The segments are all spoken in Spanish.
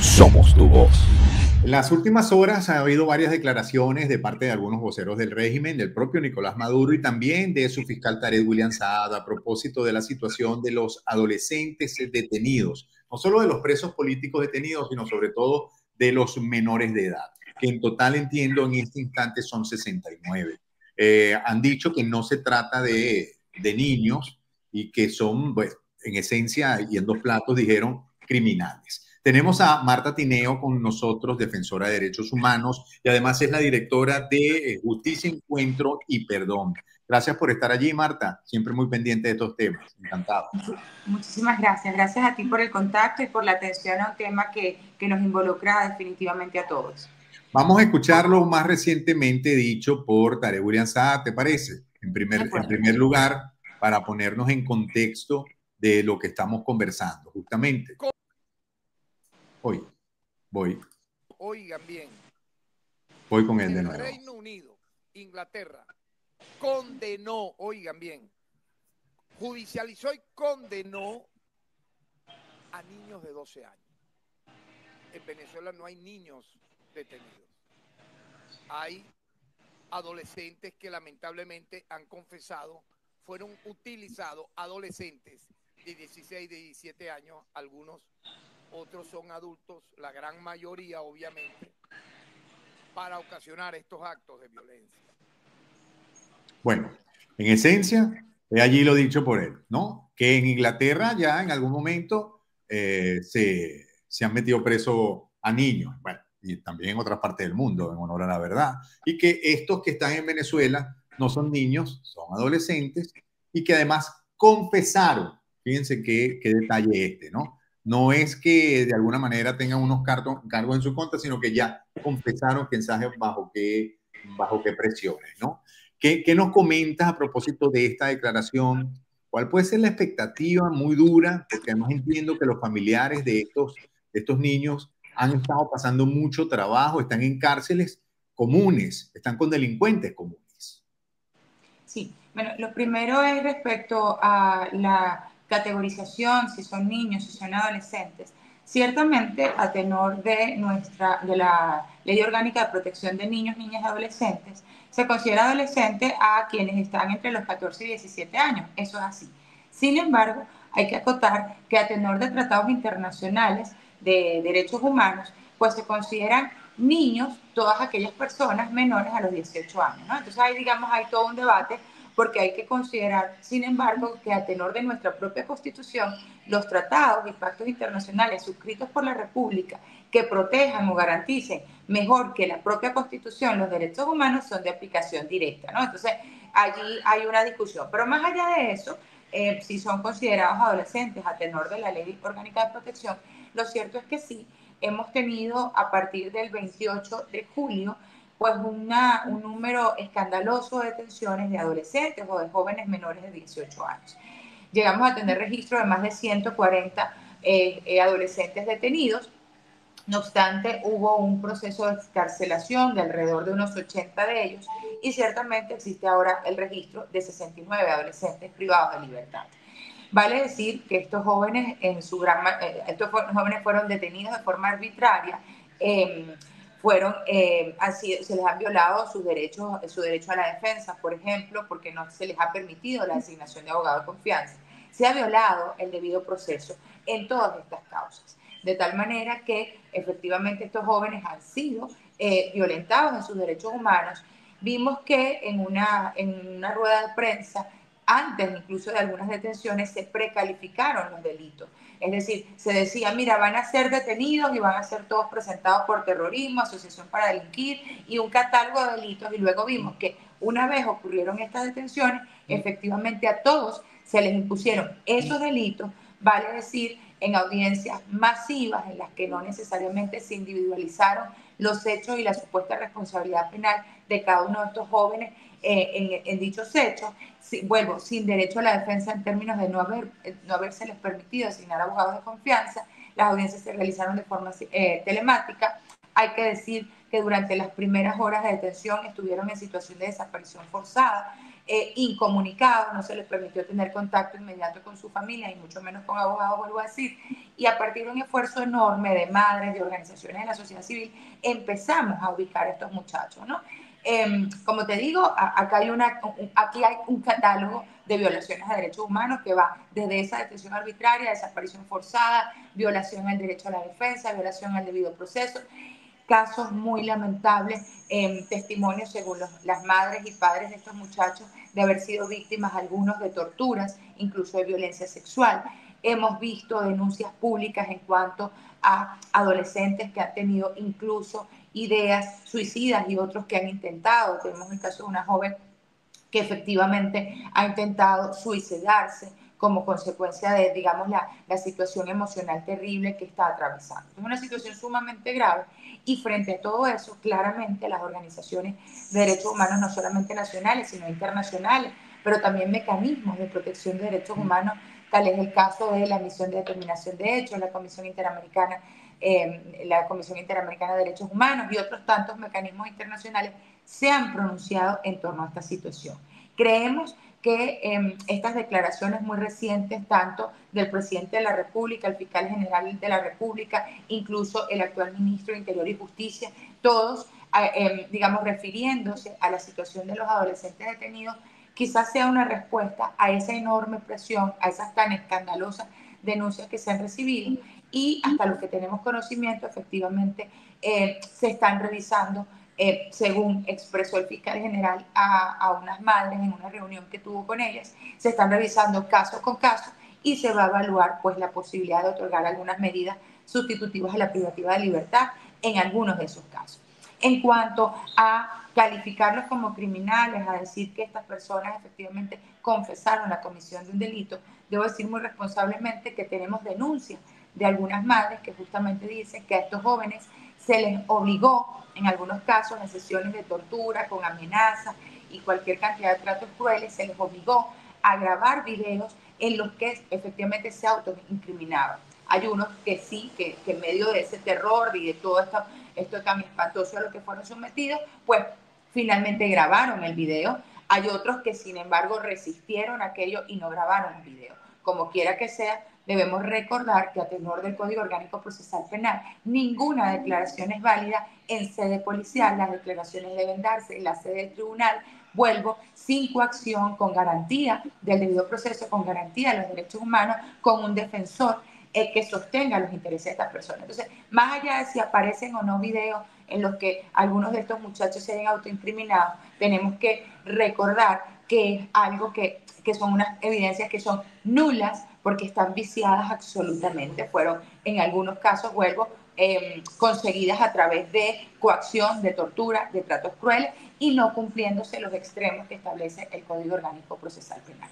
Somos tu voz. En las últimas horas ha habido varias declaraciones de parte de algunos voceros del régimen, del propio Nicolás Maduro y también de su fiscal Tarek William Saad a propósito de la situación de los adolescentes detenidos, no solo de los presos políticos detenidos, sino sobre todo de los menores de edad, que en total entiendo en este instante son 69. Han dicho que no se trata de niños y que son, pues, en esencia, y en dos platos dijeron, criminales. Tenemos a Marta Tineo con nosotros, defensora de derechos humanos, y además es la directora de Justicia, Encuentro y Perdón. Gracias por estar allí, Marta. Siempre muy pendiente de estos temas. Encantado. Muchísimas gracias. Gracias a ti por el contacto y por la atención a un tema que nos involucra definitivamente a todos. Vamos a escuchar lo más recientemente dicho por Tarek William Saad, ¿te parece? En primer lugar, para ponernos en contexto de lo que estamos conversando, justamente. Voy. Oigan bien. Voy con él de nuevo. El Reino Unido, Inglaterra, condenó, oigan bien, judicializó y condenó a niños de 12 años. En Venezuela no hay niños detenidos. Hay adolescentes que lamentablemente han confesado, fueron utilizados adolescentes de 16, de 17 años, algunos, otros son adultos, la gran mayoría obviamente, para ocasionar estos actos de violencia. Bueno, en esencia, allí lo dicho por él, ¿no? Que en Inglaterra ya en algún momento se han metido preso a niños, bueno, y también en otras partes del mundo, en honor a la verdad, y que estos que están en Venezuela no son niños, son adolescentes, y que además confesaron, fíjense qué detalle este, ¿no? No es que de alguna manera tengan unos cargos en su contra, sino que ya confesaron que bajo qué presiones, ¿no? ¿Qué nos comentas a propósito de esta declaración? ¿Cuál puede ser la expectativa muy dura? Porque además entiendo que los familiares de estos niños han estado pasando mucho trabajo, están en cárceles comunes, están con delincuentes comunes. Sí, bueno, lo primero es respecto a la categorización, si son niños, si son adolescentes. Ciertamente, a tenor de la Ley Orgánica de Protección de Niños, Niñas y Adolescentes, se considera adolescente a quienes están entre los 14 y 17 años. Eso es así. Sin embargo, hay que acotar que a tenor de tratados internacionales de derechos humanos, pues se consideran niños todas aquellas personas menores a los 18 años, ¿no? Entonces ahí, digamos, hay todo un debate porque hay que considerar, sin embargo, que a tenor de nuestra propia Constitución, los tratados y pactos internacionales suscritos por la República que protejan o garanticen mejor que la propia Constitución los derechos humanos son de aplicación directa, ¿no? Entonces, allí hay una discusión. Pero más allá de eso, si son considerados adolescentes a tenor de la Ley Orgánica de Protección, lo cierto es que sí, hemos tenido a partir del 28 de julio pues un número escandaloso de detenciones de adolescentes o de jóvenes menores de 18 años. Llegamos a tener registro de más de 140 adolescentes detenidos. No obstante, hubo un proceso de excarcelación de alrededor de unos 80 de ellos y ciertamente existe ahora el registro de 69 adolescentes privados de libertad. Vale decir que estos jóvenes, estos jóvenes fueron detenidos de forma arbitraria, se les han violado sus derechos, su derecho a la defensa, por ejemplo, porque no se les ha permitido la designación de abogado de confianza. Se ha violado el debido proceso en todas estas causas, de tal manera que efectivamente estos jóvenes han sido violentados en sus derechos humanos. Vimos que en una rueda de prensa, antes incluso de algunas detenciones, se precalificaron los delitos. Es decir, se decía, mira, van a ser detenidos y van a ser todos presentados por terrorismo, asociación para delinquir y un catálogo de delitos. Y luego vimos que una vez ocurrieron estas detenciones, efectivamente a todos se les impusieron esos delitos, vale decir, en audiencias masivas en las que no necesariamente se individualizaron los hechos y la supuesta responsabilidad penal de cada uno de estos jóvenes en dichos hechos, vuelvo, sin derecho a la defensa en términos de no habérseles permitido asignar abogados de confianza. Las audiencias se realizaron de forma telemática. Hay que decir que durante las primeras horas de detención estuvieron en situación de desaparición forzada. incomunicados, no se les permitió tener contacto inmediato con su familia y mucho menos con abogados, vuelvo a decir, y a partir de un esfuerzo enorme de madres, de organizaciones de la sociedad civil, empezamos a ubicar a estos muchachos, ¿no? Como te digo, aquí hay un catálogo de violaciones a derechos humanos que va desde esa detención arbitraria, desaparición forzada, violación al derecho a la defensa, violación al debido proceso, casos muy lamentables, testimonios según las madres y padres de estos muchachos de haber sido víctimas algunos de torturas, incluso de violencia sexual. Hemos visto denuncias públicas en cuanto a adolescentes que han tenido incluso ideas suicidas y otros que han intentado. Tenemos el caso de una joven que efectivamente ha intentado suicidarse como consecuencia de, digamos, la situación emocional terrible que está atravesando. Es una situación sumamente grave y frente a todo eso, claramente las organizaciones de derechos humanos, no solamente nacionales, sino internacionales, pero también mecanismos de protección de derechos humanos, tal es el caso de la Misión de Determinación de Hechos, la Comisión Interamericana de Derechos Humanos y otros tantos mecanismos internacionales se han pronunciado en torno a esta situación. Creemos que estas declaraciones muy recientes, tanto del presidente de la República, el fiscal general de la República, incluso el actual ministro de Interior y Justicia, todos, digamos, refiriéndose a la situación de los adolescentes detenidos, quizás sea una respuesta a esa enorme presión, a esas tan escandalosas denuncias que se han recibido y hasta lo que tenemos conocimiento, efectivamente, se están revisando según expresó el fiscal general a unas madres en una reunión que tuvo con ellas, se están revisando caso con caso y se va a evaluar pues la posibilidad de otorgar algunas medidas sustitutivas a la privativa de libertad en algunos de esos casos. En cuanto a calificarlos como criminales, a decir que estas personas efectivamente confesaron la comisión de un delito, debo decir muy responsablemente que tenemos denuncias de algunas madres que justamente dicen que a estos jóvenes se les obligó, en algunos casos, en sesiones de tortura, con amenazas y cualquier cantidad de tratos crueles, se les obligó a grabar videos en los que efectivamente se autoincriminaban. Hay unos que sí, que en medio de ese terror y de todo esto tan espantoso a lo que fueron sometidos, pues finalmente grabaron el video. Hay otros que sin embargo resistieron aquello y no grabaron el video. Como quiera que sea, debemos recordar que a tenor del Código Orgánico Procesal Penal, ninguna declaración es válida en sede policial. Las declaraciones deben darse en la sede del tribunal, vuelvo, sin coacción, con garantía del debido proceso, con garantía de los derechos humanos, con un defensor que sostenga los intereses de estas personas. Entonces, más allá de si aparecen o no videos en los que algunos de estos muchachos se hayan autoincriminado, tenemos que recordar que es algo que son unas evidencias que son nulas porque están viciadas absolutamente. Fueron, en algunos casos, vuelvo, conseguidas a través de coacción, de tortura, de tratos crueles y no cumpliéndose los extremos que establece el Código Orgánico Procesal Penal.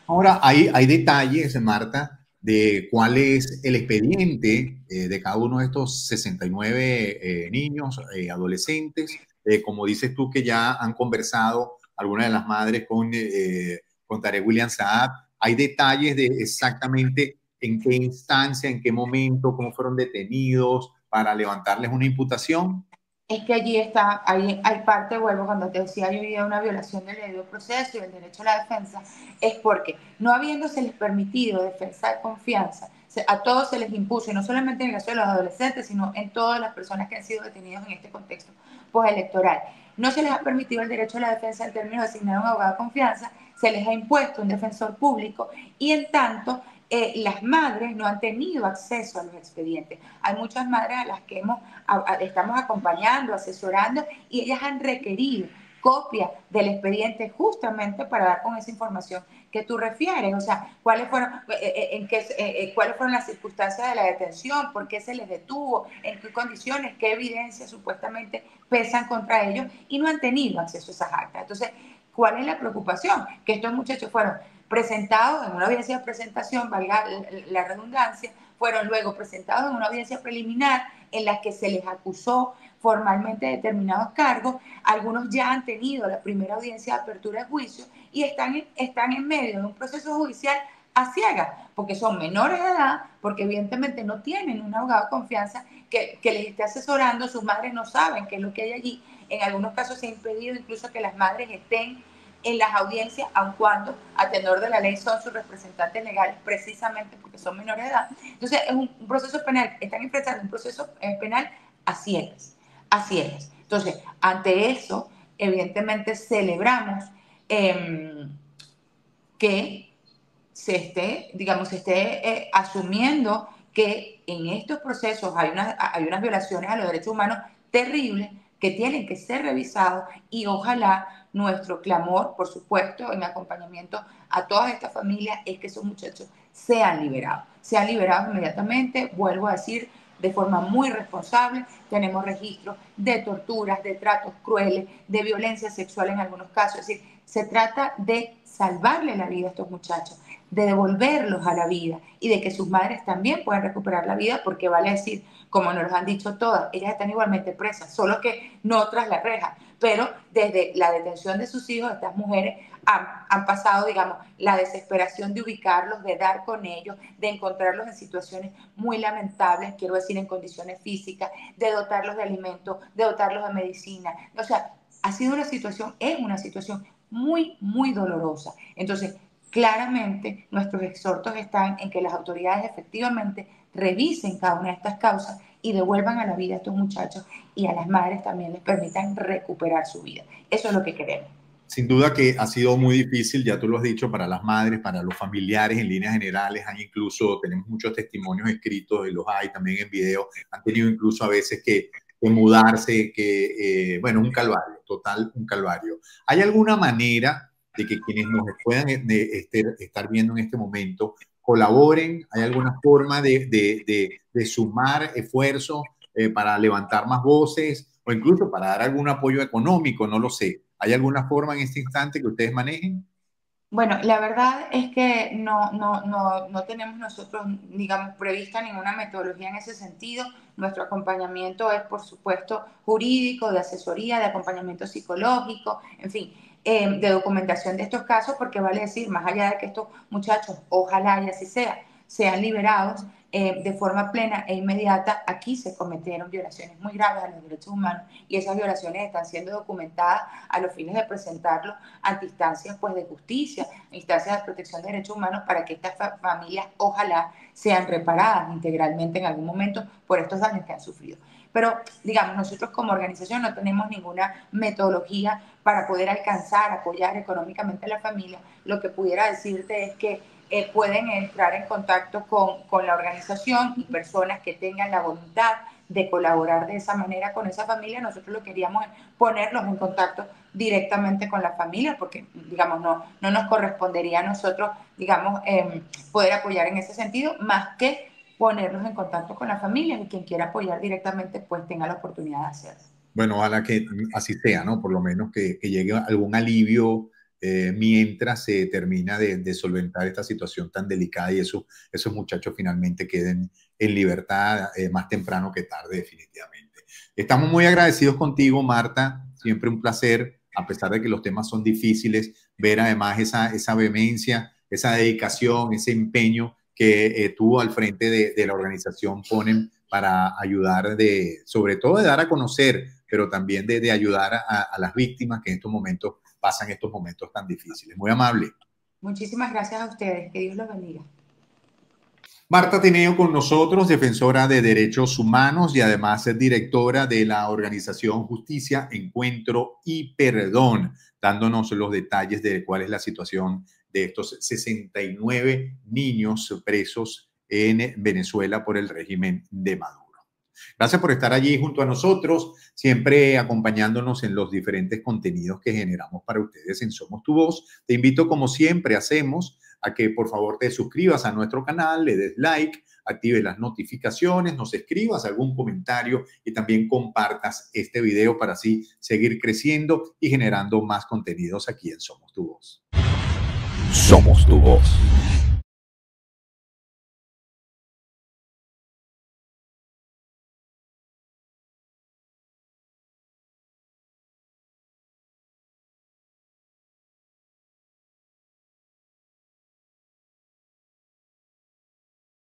Ahora, hay detalles, Marta, de cuál es el expediente de cada uno de estos 69 niños, adolescentes. Como dices tú, que ya han conversado algunas de las madres con Tarek William Saab. Hay detalles de exactamente en qué instancia, en qué momento, cómo fueron detenidos para levantarles una imputación. Es que allí está, hay parte, vuelvo, cuando te decía yo había una violación del debido proceso y el derecho a la defensa, es porque no habiéndoseles permitido defensa de confianza, a todos se les impuso, y no solamente en el caso de los adolescentes, sino en todas las personas que han sido detenidas en este contexto postelectoral. No se les ha permitido el derecho a la defensa en términos de asignar a un abogado de confianza, se les ha impuesto un defensor público y en tanto las madres no han tenido acceso a los expedientes. Hay muchas madres a las que estamos acompañando, asesorando y ellas han requerido copia del expediente justamente para dar con esa información que tú refieres, o sea, cuáles fueron las circunstancias de la detención, por qué se les detuvo, en qué condiciones, qué evidencias supuestamente pesan contra ellos y no han tenido acceso a esas actas. Entonces, ¿cuál es la preocupación? Que estos muchachos fueron presentados en una audiencia de presentación, valga la redundancia, fueron luego presentados en una audiencia preliminar en la que se les acusó formalmente determinados cargos, algunos ya han tenido la primera audiencia de apertura de juicio y están en medio de un proceso judicial a ciegas, porque son menores de edad, porque evidentemente no tienen un abogado de confianza que les esté asesorando, sus madres no saben qué es lo que hay allí, en algunos casos se ha impedido incluso que las madres estén en las audiencias, aun cuando a tenor de la ley son sus representantes legales precisamente porque son menores de edad. Entonces es un proceso penal, están enfrentando un proceso penal a ciegas, a ciegas. Entonces, ante eso, evidentemente celebramos que se esté asumiendo que en estos procesos hay unas violaciones a los derechos humanos terribles que tienen que ser revisados, y ojalá nuestro clamor, por supuesto, en acompañamiento a todas estas familias, es que esos muchachos sean liberados inmediatamente. Vuelvo a decir, de forma muy responsable. Tenemos registros de torturas, de tratos crueles, de violencia sexual en algunos casos. Es decir, se trata de salvarle la vida a estos muchachos, de devolverlos a la vida y de que sus madres también puedan recuperar la vida, porque vale decir, como nos lo han dicho todas, ellas están igualmente presas, solo que no tras la reja, pero desde la detención de sus hijos, estas mujeres han pasado, digamos, la desesperación de ubicarlos, de dar con ellos, de encontrarlos en situaciones muy lamentables, quiero decir, en condiciones físicas, de dotarlos de alimentos, de dotarlos de medicina. O sea, ha sido una situación, es una situación muy, muy dolorosa. Entonces, claramente nuestros exhortos están en que las autoridades efectivamente revisen cada una de estas causas y devuelvan a la vida a estos muchachos, y a las madres también les permitan recuperar su vida. Eso es lo que queremos. Sin duda que ha sido muy difícil, ya tú lo has dicho, para las madres, para los familiares en líneas generales. Hay incluso, tenemos muchos testimonios escritos y los hay también en video. Han tenido incluso a veces que mudarse, bueno, un calvario, total, un calvario. ¿Hay alguna manera de que quienes nos puedan estar viendo en este momento colaboren? ¿Hay alguna forma de sumar esfuerzos para levantar más voces o incluso para dar algún apoyo económico? No lo sé. ¿Hay alguna forma en este instante que ustedes manejen? Bueno, la verdad es que no tenemos nosotros, digamos, prevista ninguna metodología en ese sentido. Nuestro acompañamiento es, por supuesto, jurídico, de asesoría, de acompañamiento psicológico, en fin, de documentación de estos casos, porque vale decir, más allá de que estos muchachos, ojalá y así sea, sean liberados de forma plena e inmediata, aquí se cometieron violaciones muy graves a los derechos humanos, y esas violaciones están siendo documentadas a los fines de presentarlos ante instancias, pues, de justicia, instancias de protección de derechos humanos, para que estas familias ojalá sean reparadas integralmente en algún momento por estos daños que han sufrido. Pero, digamos, nosotros como organización no tenemos ninguna metodología para poder alcanzar, apoyar económicamente a la familia. Lo que pudiera decirte es que pueden entrar en contacto con la organización, y personas que tengan la voluntad de colaborar de esa manera con esa familia. Nosotros lo queríamos ponerlos en contacto directamente con la familia, porque, digamos, no nos correspondería a nosotros, digamos, poder apoyar en ese sentido, más que ponerlos en contacto con la familia, y quien quiera apoyar directamente, pues tenga la oportunidad de hacerlo. Bueno, ojalá que así sea, ¿no? Por lo menos que llegue algún alivio mientras se termina de solventar esta situación tan delicada, y esos muchachos finalmente queden en libertad más temprano que tarde, definitivamente. Estamos muy agradecidos contigo, Marta. Siempre un placer, a pesar de que los temas son difíciles, ver además esa vehemencia, esa dedicación, ese empeño que tú al frente de la organización ponen para ayudar, sobre todo de dar a conocer, pero también de ayudar a las víctimas que en estos momentos pasan estos momentos tan difíciles. Muy amable. Muchísimas gracias a ustedes. Que Dios los bendiga. Marta Tineo con nosotros, defensora de derechos humanos y además es directora de la organización Justicia, Encuentro y Perdón, dándonos los detalles de cuál es la situación de estos 69 niños presos en Venezuela por el régimen de Maduro. Gracias por estar allí junto a nosotros, siempre acompañándonos en los diferentes contenidos que generamos para ustedes en Somos Tu Voz. Te invito, como siempre hacemos, a que por favor te suscribas a nuestro canal, le des like, actives las notificaciones, nos escribas algún comentario y también compartas este video para así seguir creciendo y generando más contenidos aquí en Somos Tu Voz. Somos Tu Voz.